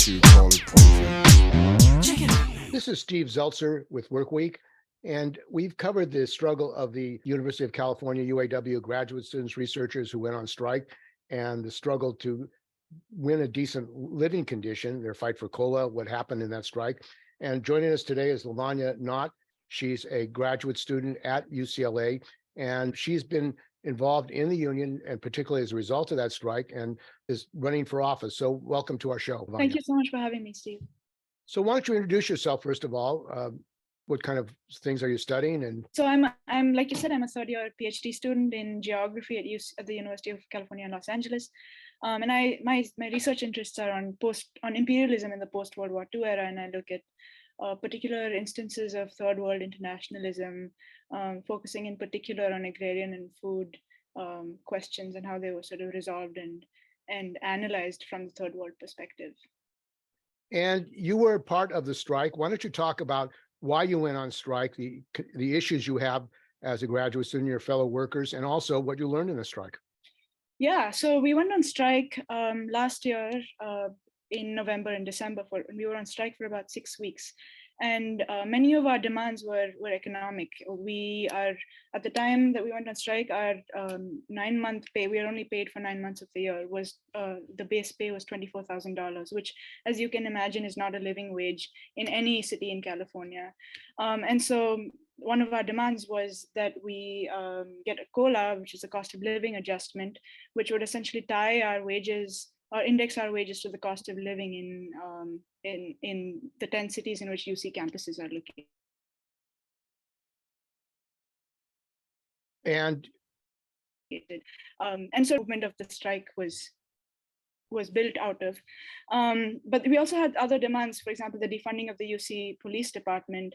you call it perfect. This is Steve Zeltzer with WorkWeek, and we've covered the struggle of the University of California, UAW graduate students, researchers who went on strike, and the struggle to win a decent living condition, their fight for COLA, what happened in that strike. And joining us today is Lavanya Knott. She's a graduate student at UCLA, and she's been involved in the union, and particularly as a result of that strike, and is running for office. So welcome to our show, Lavanya. Thank you so much for having me, Steve. So why don't you introduce yourself, first of all? What kind of things are you studying? And So I'm like you said, I'm a third year PhD student in geography at the University of California, Los Angeles. And my research interests are on imperialism in the post-World War II era, and I look at particular instances of third world internationalism, focusing in particular on agrarian and food questions and how they were sort of resolved and analyzed from the third world perspective. And you were part of the strike. Why don't you talk about why you went on strike, the issues you have as a graduate student, your fellow workers, and also what you learned in the strike? Yeah, so we went on strike last year in November and December. We were on strike for about 6 weeks. And many of our demands were economic. We are, at the time that we went on strike, our 9-month pay, we are only paid for 9 months of the year, was the base pay was $24,000, which, as you can imagine, is not a living wage in any city in California. And so one of our demands was that we get a COLA, which is a cost of living adjustment, which would essentially tie our wages or index our wages to the cost of living in the 10 cities in which UC campuses are located. And so the movement of the strike was built out of. But we also had other demands, for example, the defunding of the UC Police Department,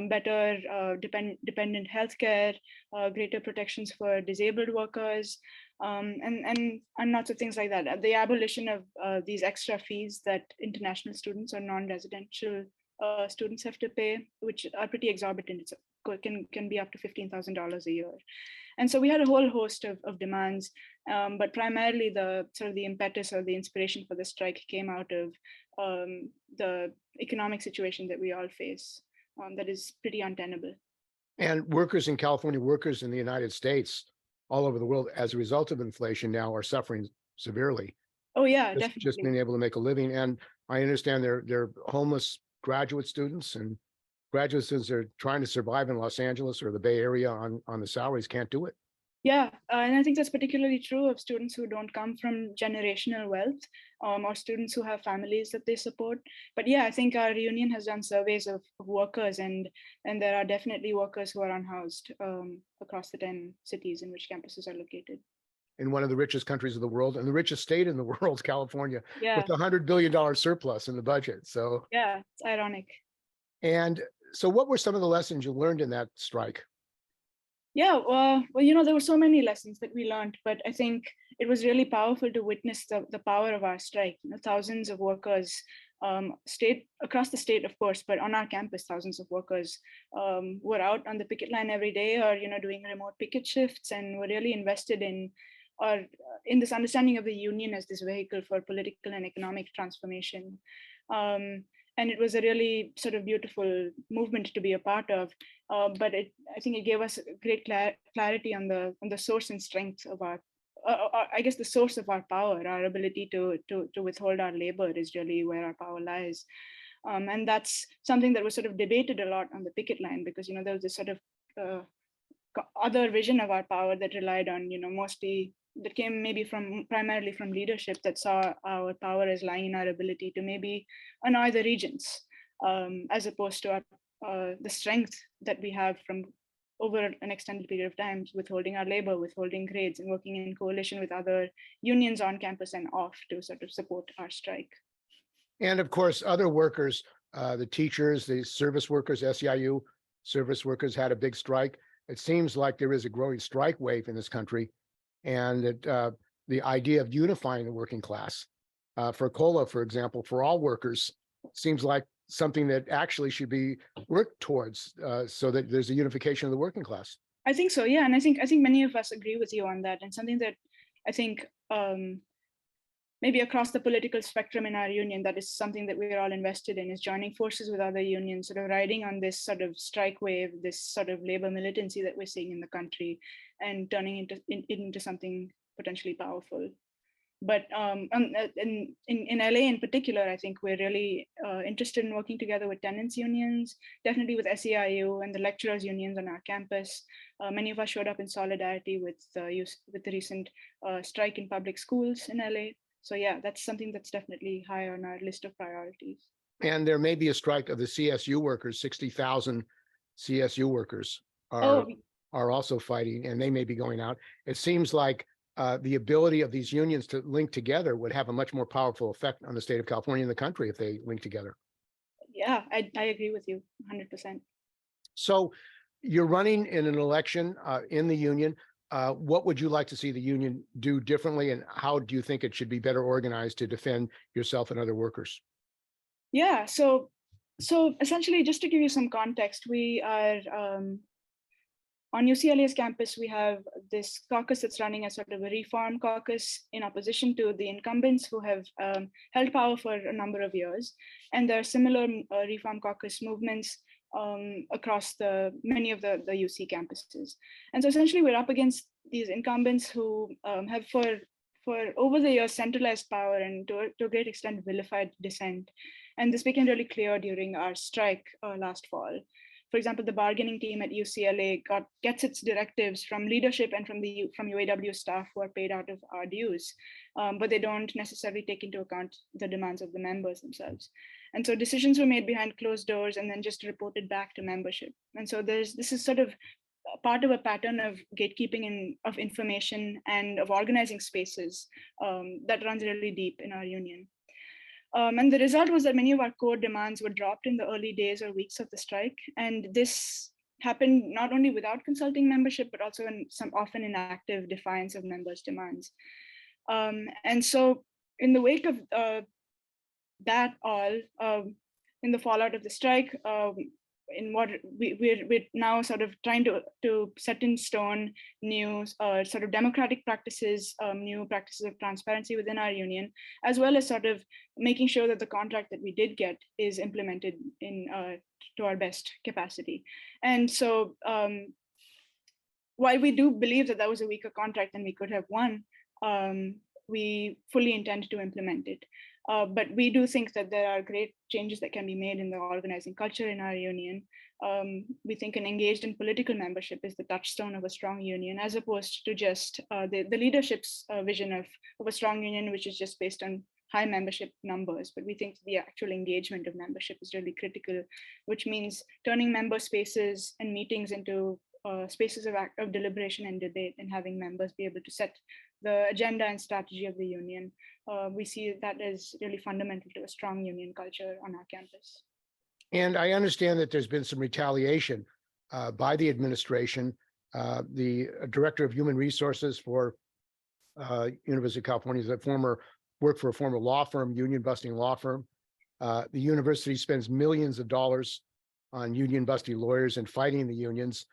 better dependent healthcare, greater protections for disabled workers, and lots of things like that. The abolition of these extra fees that international students or non-residential students have to pay, which are pretty exorbitant. It can be up to $15,000 a year. And so we had a whole host of demands, but primarily the sort of the impetus or the inspiration for the strike came out of the economic situation that we all face that is pretty untenable. And workers in California, workers in the United States, all over the world, as a result of inflation now, are suffering severely. Oh yeah, definitely. Just being able to make a living. And I understand they're homeless graduate students, and graduate students are trying to survive in Los Angeles or the Bay Area on the salaries, can't do it. Yeah, and I think that's particularly true of students who don't come from generational wealth, or students who have families that they support. But yeah, I think our union has done surveys of workers, and there are definitely workers who are unhoused across the 10 cities in which campuses are located. In one of the richest countries of the world, and the richest state in the world, California, Yeah, with $100 billion surplus in the budget. So yeah, it's ironic. And so what were some of the lessons you learned in that strike? Yeah, well, there were so many lessons that we learned, but I think it was really powerful to witness the power of our strike. Thousands of workers across the state, of course, but on our campus, thousands of workers were out on the picket line every day, or doing remote picket shifts, and were really invested in this understanding of the union as this vehicle for political and economic transformation. And it was a really sort of beautiful movement to be a part of. But I think it gave us great clarity on the source and strength of our, I guess the source of our power. Our ability to withhold our labor is really where our power lies. And that's something that was sort of debated a lot on the picket line, because there was this sort of other vision of our power that relied on, that came maybe primarily from leadership, that saw our power as lying in our ability to maybe annoy the regents, as opposed to the strength that we have from over an extended period of time, withholding our labor, withholding grades, and working in coalition with other unions on campus and off to sort of support our strike. And of course, other workers, the teachers, the service workers, SEIU service workers had a big strike. It seems like there is a growing strike wave in this country, and that the idea of unifying the working class for COLA, for example, for all workers, seems like something that actually should be worked towards, so that there's a unification of the working class. I think so, yeah, and I think many of us agree with you on that, and something that I think maybe across the political spectrum in our union, that is something that we're all invested in, is joining forces with other unions, sort of riding on this sort of strike wave, this sort of labor militancy that we're seeing in the country, and turning into something potentially powerful. But in LA in particular, I think we're really interested in working together with tenants unions, definitely with SEIU and the lecturers unions on our campus. Many of us showed up in solidarity with the recent strike in public schools in LA. So yeah, that's something that's definitely high on our list of priorities. And there may be a strike of the CSU workers. 60,000 CSU workers are also fighting, and they may be going out. It seems like the ability of these unions to link together would have a much more powerful effect on the state of California and the country if they link together. Yeah, I agree with you 100%. So you're running in an election in the union. What would you like to see the union do differently, and how do you think it should be better organized to defend yourself and other workers? Yeah, so essentially, just to give you some context, we are on UCLA's campus, we have this caucus that's running as sort of a reform caucus in opposition to the incumbents who have held power for a number of years. And there are similar reform caucus movements across many of the UC campuses. And so essentially we're up against these incumbents who have for over the years centralized power and to a great extent vilified dissent. And this became really clear during our strike last fall. For example, the bargaining team at UCLA gets its directives from leadership and from UAW staff who are paid out of our dues, but they don't necessarily take into account the demands of the members themselves. And so decisions were made behind closed doors and then just reported back to membership. And so this is sort of part of a pattern of gatekeeping of information and of organizing spaces that runs really deep in our union. And the result was that many of our core demands were dropped in the early days or weeks of the strike. And this happened not only without consulting membership, but also in often in active defiance of members' demands. And so in the wake of that all, in the fallout of the strike, in what we're now sort of trying to set in stone new sort of democratic practices, new practices of transparency within our union, as well as sort of making sure that the contract that we did get is implemented to our best capacity. And so while we do believe that was a weaker contract than we could have won, we fully intend to implement it. But we do think that there are great changes that can be made in the organizing culture in our union. We think an engaged and political membership is the touchstone of a strong union, as opposed to just the leadership's vision of a strong union, which is just based on high membership numbers. But we think the actual engagement of membership is really critical, which means turning member spaces and meetings into spaces of deliberation and debate, and having members be able to set the agenda and strategy of the union. We see that as really fundamental to a strong union culture on our campus. And I understand that there's been some retaliation by the administration. The director of human resources for University of California worked for a former law firm, union busting law firm. The university spends millions of dollars on union busting lawyers and fighting the unions.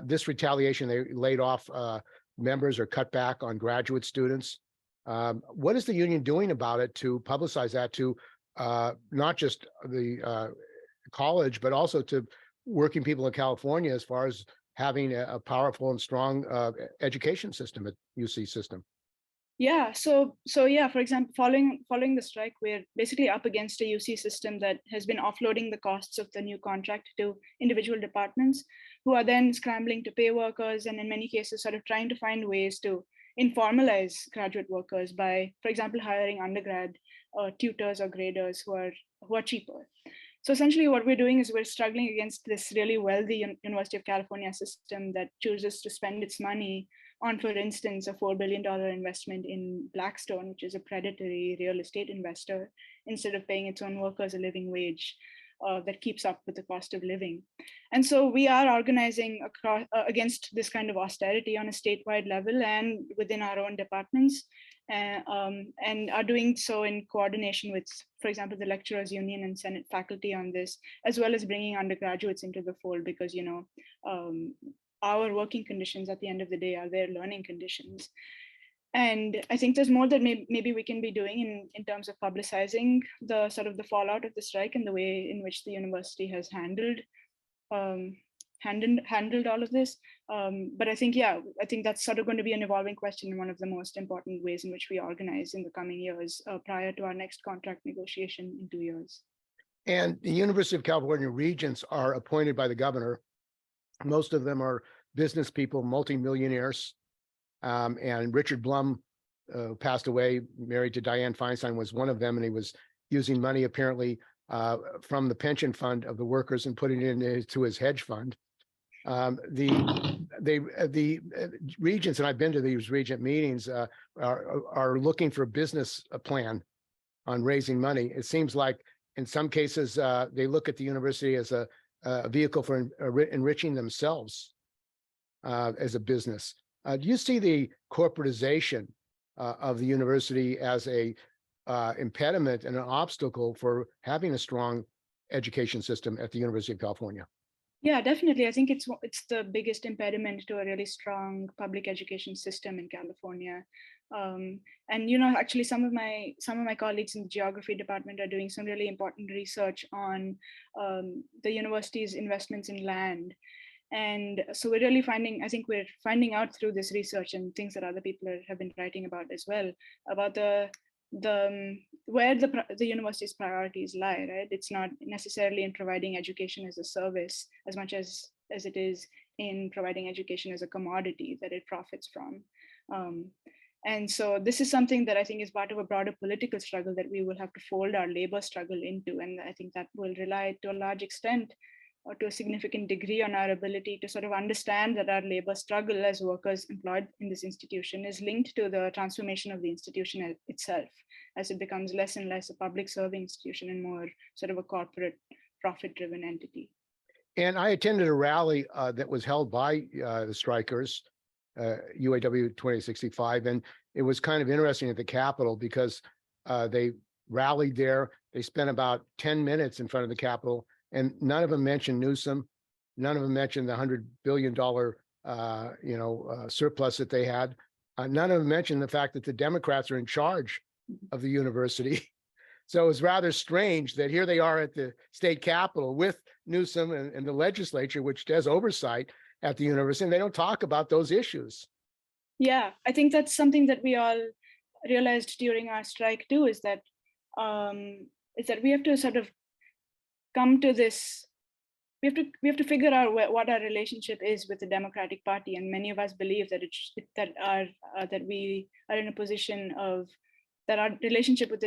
This retaliation, they laid off members or cut back on graduate students. What is the union doing about it to publicize that to not just the college, but also to working people in California as far as having a powerful and strong education system at UC system? Yeah, so yeah, for example, following the strike, we're basically up against a UC system that has been offloading the costs of the new contract to individual departments, who are then scrambling to pay workers, and in many cases sort of trying to find ways to informalize graduate workers by, for example, hiring undergrad tutors or graders who are cheaper. So essentially what we're doing is we're struggling against this really wealthy University of California system that chooses to spend its money on, for instance, a $4 billion investment in Blackstone, which is a predatory real estate investor, instead of paying its own workers a living wage that keeps up with the cost of living. And so we are organizing against this kind of austerity on a statewide level and within our own departments, and are doing so in coordination with, for example, the lecturers union and Senate faculty on this, as well as bringing undergraduates into the fold, because our working conditions at the end of the day are their learning conditions. And I think there's more that maybe we can be doing in terms of publicizing the sort of the fallout of the strike and the way in which the university has handled handled all of this. But I think, yeah, I think that's sort of going to be an evolving question and one of the most important ways in which we organize in the coming years prior to our next contract negotiation in 2 years. And the University of California regents are appointed by the governor. Most of them are business people, multimillionaires. And Richard Blum passed away, married to Dianne Feinstein, was one of them, and he was using money apparently from the pension fund of the workers and putting it into his hedge fund. The regents, and I've been to these regent meetings, are looking for a business plan on raising money. It seems like in some cases they look at the university as a vehicle for enriching themselves as a business. Do you see the corporatization of the university as a impediment and an obstacle for having a strong education system at the University of California? Yeah, definitely. I think it's the biggest impediment to a really strong public education system in California. And actually, some of my colleagues in the geography department are doing some really important research on the university's investments in land. And so we're really we're finding out through this research and things that other people have been writing about as well, about where the university's priorities lie, right? It's not necessarily in providing education as a service as much as it is in providing education as a commodity that it profits from. And so this is something that I think is part of a broader political struggle that we will have to fold our labor struggle into. And I think that will rely to a large extent or to a significant degree on our ability to sort of understand that our labor struggle as workers employed in this institution is linked to the transformation of the institution itself, as it becomes less and less a public serving institution and more sort of a corporate profit-driven entity. And I attended a rally that was held by the strikers, UAW 2065, and it was kind of interesting at the Capitol because they rallied there. They spent about 10 minutes in front of the Capitol, and none of them mentioned Newsom. None of them mentioned the $100 billion surplus that they had. None of them mentioned the fact that the Democrats are in charge of the university. So it was rather strange that here they are at the state capitol with Newsom and the legislature, which does oversight at the university, and they don't talk about those issues. Yeah, I think that's something that we all realized during our strike too, is that we have to sort of come to this. We have to figure out what our relationship is with the Democratic Party, and many of us believe that that we are in a position of that our relationship with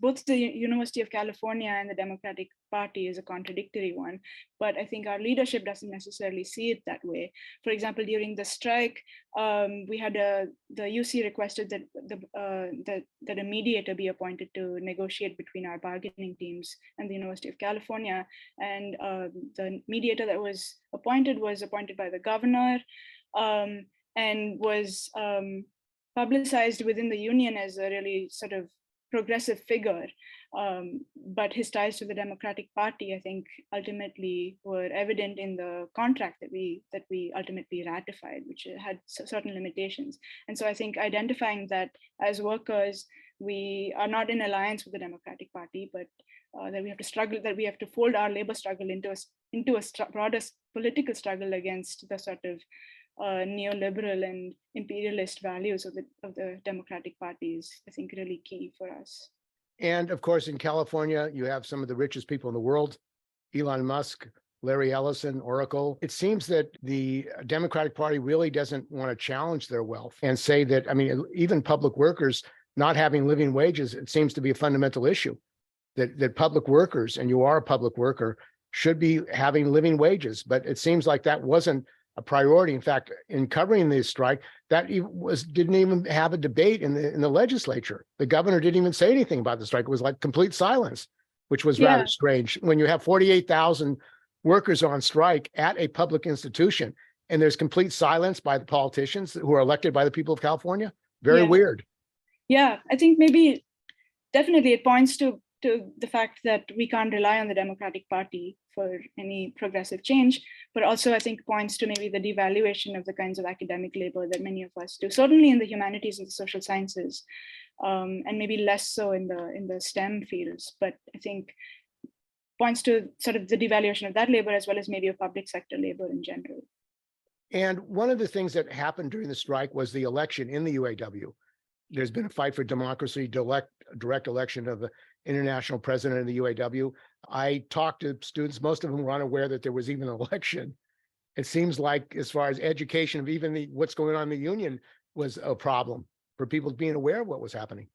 both the University of California and the Democratic Party is a contradictory one. But I think our leadership doesn't necessarily see it that way. For example, during the strike, we had the UC requested that a mediator be appointed to negotiate between our bargaining teams and the University of California. And the mediator that was appointed by the governor and was publicized within the union as a really sort of progressive figure, but his ties to the Democratic Party, I think, ultimately were evident in the contract that we ultimately ratified, which had certain limitations. And so I think identifying that as workers, we are not in alliance with the Democratic Party, but that we have to struggle, that we have to fold our labor struggle into a broader political struggle against the sort of neoliberal and imperialist values of the Democratic Party is, I think, really key for us. And of course, in California, you have some of the richest people in the world, Elon Musk, Larry Ellison, Oracle. It seems that the Democratic Party really doesn't want to challenge their wealth and say that, I mean, even public workers not having living wages, it seems to be a fundamental issue, that public workers, and you are a public worker, should be having living wages. But it seems like that wasn't a priority. In fact, in covering this strike, that didn't even have a debate in the legislature. The governor didn't even say anything about the strike. It was like complete silence, which was rather strange when you have 48,000 workers on strike at a public institution, and there's complete silence by the politicians who are elected by the people of California. Very weird. Yeah, I think maybe definitely it points to the fact that we can't rely on the Democratic Party for any progressive change. but also I think points to maybe the devaluation of the kinds of academic labor that many of us do, certainly in the humanities and the social sciences, and maybe less so in the STEM fields. But I think points to sort of the devaluation of that labor as well as maybe of public sector labor in general. And one of the things that happened during the strike was the election in the UAW. There's been a fight for democracy, direct election of the international president of the UAW. I talked to students, most of them were unaware that there was even an election. It seems like as far as education of even what's going on in the union was a problem for people being aware of what was happening.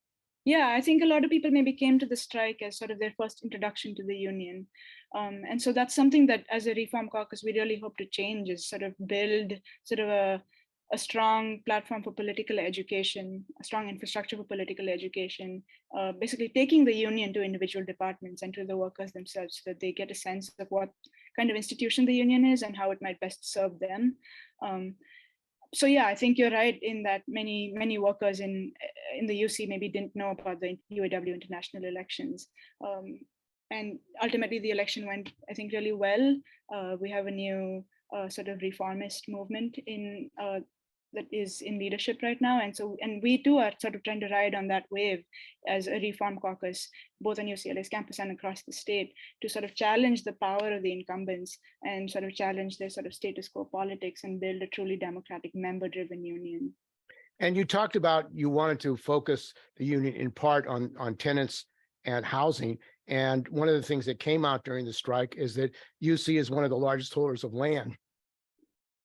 Yeah, I think a lot of people maybe came to the strike as sort of their first introduction to the union. And so that's something that as a Reform Caucus, we really hope to change, is sort of build sort of a strong platform for political education, a strong infrastructure for political education, basically taking the union to individual departments and to the workers themselves so that they get a sense of what kind of institution the union is and how it might best serve them. So yeah, I think you're right in that many workers in the UC maybe didn't know about the UAW international elections. And ultimately the election went, I think, really well. We have a new sort of reformist movement in that is in leadership right now. And we too are sort of trying to ride on that wave as a Reform Caucus, both on UCLA's campus and across the state, to sort of challenge the power of the incumbents and sort of challenge their sort of status quo politics and build a truly democratic member-driven union. And you talked about you wanted to focus the union in part on tenants and housing. And one of the things that came out during the strike is that UC is one of the largest holders of land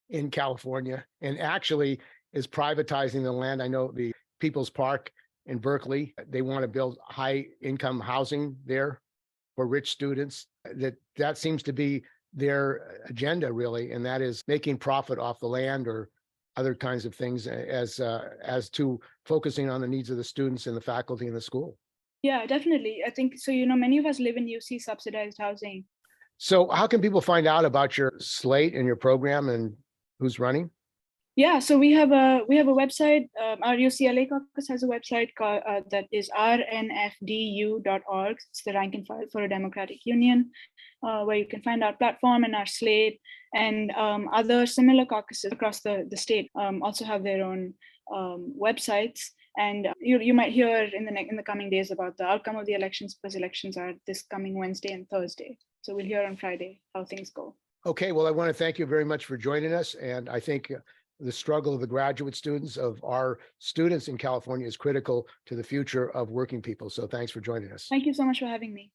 in California and actually is privatizing the land. I know the People's Park in Berkeley, they want to build high income housing there for rich students. That seems to be their agenda really, and that is making profit off the land or other kinds of things as to focusing on the needs of the students and the faculty in the school. Yeah, definitely. I think so. Many of us live in UC subsidized housing. So how can people find out about your slate and your program and who's running? Yeah, so we have a website. Our UCLA caucus has a website that is rnfdu.org. It's the rank and file for a democratic union, where you can find our platform and our slate. And other similar caucuses across the state also have their own websites. And you might hear in the coming days about the outcome of the elections, because elections are this coming Wednesday and Thursday. So we'll hear on Friday how things go. Okay, well, I want to thank you very much for joining us. And I think the struggle of the graduate students, of our students in California, is critical to the future of working people. So thanks for joining us. Thank you so much for having me.